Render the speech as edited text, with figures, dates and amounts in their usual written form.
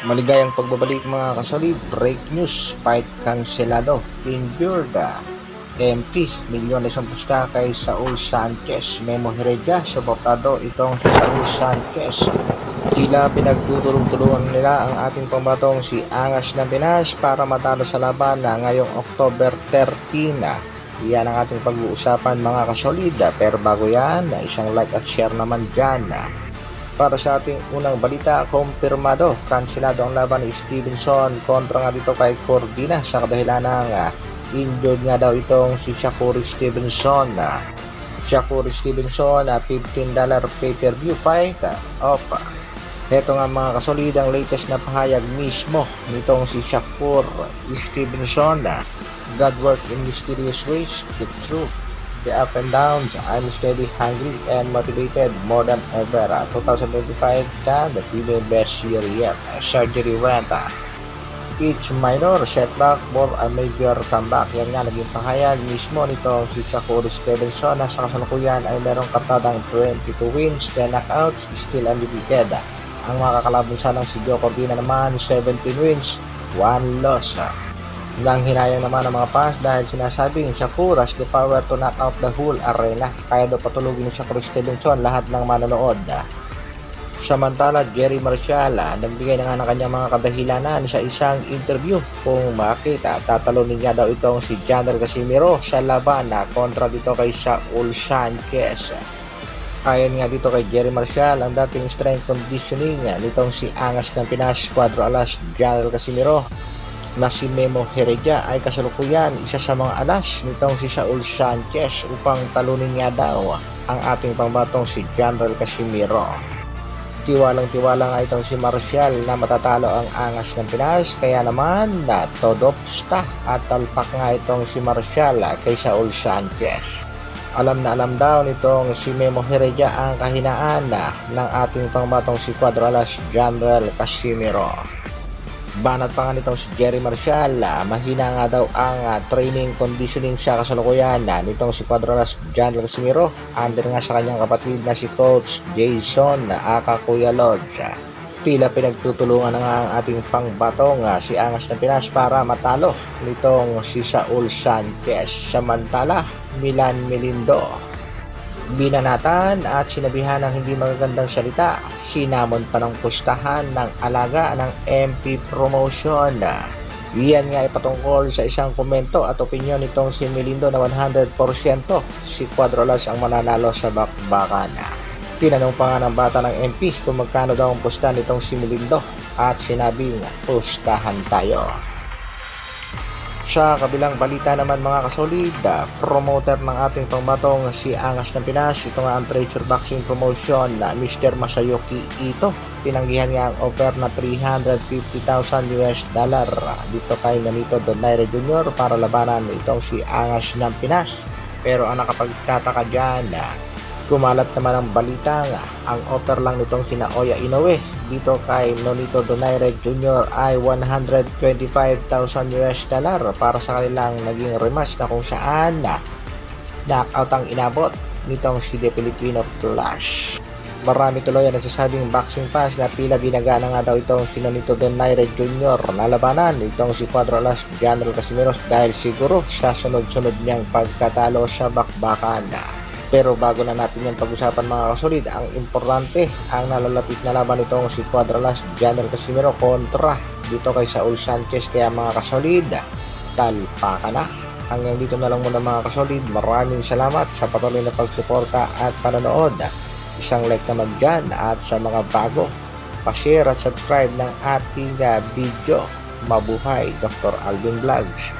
Maligayang pagbabalik mga kasolid, break news, fight kanselado, injured, MP, milyones ang pusta kay Saul Sanchez, Memo Heredia, suportado itong si Saul Sanchez. Tila pinagtutulong-tulungan nila ang ating pambatong si Angas ng Pinas para matalo sa laban na ngayong October 13. Yan ang ating pag-uusapan mga kasolid, pero bago yan, isang like at share naman dyan. Para sa ating unang balita, kumpirmado, kansilado ang laban ni Stevenson kontra nga dito kay Cordina sa kadahilan ng injured nga daw itong si Shakur Stevenson. Shakur Stevenson, $15 pay-per-view fight. Heto nga mga kasolid, ang latest na pahayag mismo nitong si Shakur Stevenson. God work in mysterious ways, the truth. The up and downs, I'm steady, hungry, and motivated more than ever. 2025 ka, the female best year yet. Surgery went. It's minor setback for a major comeback. Yan nga naging pahayag mismo nito si Shakur Stevenson na sa kasalukuyan ay merong katadang 22 wins, 10 knockouts, still undefeated. Ang mga kakalaban ng si Joe Cordina naman, 17 wins, 1 loss. Nang hinayang naman ng mga fans dahil sinasabing Shakur has the power to knock out the whole arena. Kaya daw patulugin ni Shakur Stevenson lahat ng manonood. Samantala, Jerry Marshall nagbigay na nga ng kanyang mga kadahilanan sa isang interview kung bakit tatalunin niya daw itong si Jander Casimiro sa laban kontra dito kay Saul Sanchez. Ayon nga dito kay Jerry Marshall, ang dating strength conditioning nitong si Angas ng Pinas Cuadro Alas Jander Casimiro na si Memo Heredia ay kasalukuyan isa sa mga alas nitong si Saul Sanchez upang talunin niya daw ang ating pambatong si General Casimiro. Tiwalang-tiwala nga itong si Marshall na matatalo ang Angas ng Pinas, kaya naman na todo pusta at talpak nga itong si Marshall kay Saul Sanchez. Alam na alam daw nitong si Memo Heredia ang kahinaan ng ating pambatong si Cuadro Alas General Casimiro. Banat pa nga nitong si Jerry Marshall, mahina nga daw ang training conditioning sa kasalukuyan nitong si Cuadro Alas General Casimiro under nga sa kanyang kapatid na si Coach Jason aka Kuya Lodge. Tila pinagtutulungan na nga ang ating pangbatong si Angas ng Pinas para matalo nitong si Saul Sanchez. Samantala, Milan Melindo, binanatan at sinabihan ng hindi magagandang salita, sinamon pa ng pustahan ng alaga ng MP Promotion. Iyan nga ay patungkol sa isang komento at opinyon nitong si Melindo na 100% si Cuadro Alas ang mananalo sa bakbakan. Tinanong pa nga ng bata ng MP kung magkano daw ang pusta nitong si Melindo at sinabing pustahan tayo. Sa kabilang balita naman mga kasolid, promoter ng ating pangbatong si Angas ng Pinas, ito nga ang Treasure Boxing Promotion na Mr. Masayuki Ito. Tinanggihan nga ang offer na $350,000 dito kay Nonito Donaire Jr. para labanan itong si Angas ng Pinas. Pero ang nakapagtataka dyan, kumalat naman ang balita nga ang offer lang nitong sina Oya Inoue dito kay Nonito Donaire Jr. ay $125,000 para sa kanilang naging rematch na kung saan knockout ang inabot nitong si The Filipino Flash. Marami tuloy ang nagsasabing boxing fans na tila ginagana nga daw itong si Nonito Donaire Jr. na labanan itong si Cuadro Alas General Casimiro dahil siguro sa sunod-sunod niyang pagkatalo sa bakbakan. Pero bago na natin yan pag-usapan mga kasolid, ang importante ang nalalapit na laban nitong si Cuadro Alas General Casimiro kontra dito kay Saul Sanchez. Kaya mga kasolid, talpa ka na. Hanggang dito na lang muna mga kasolid. Maraming salamat sa patuloy na pagsuporta at panonood. Isang like naman dyan, at sa mga bago, pa-share at subscribe ng ating video. Mabuhay, Dr. Alvin Vlogs.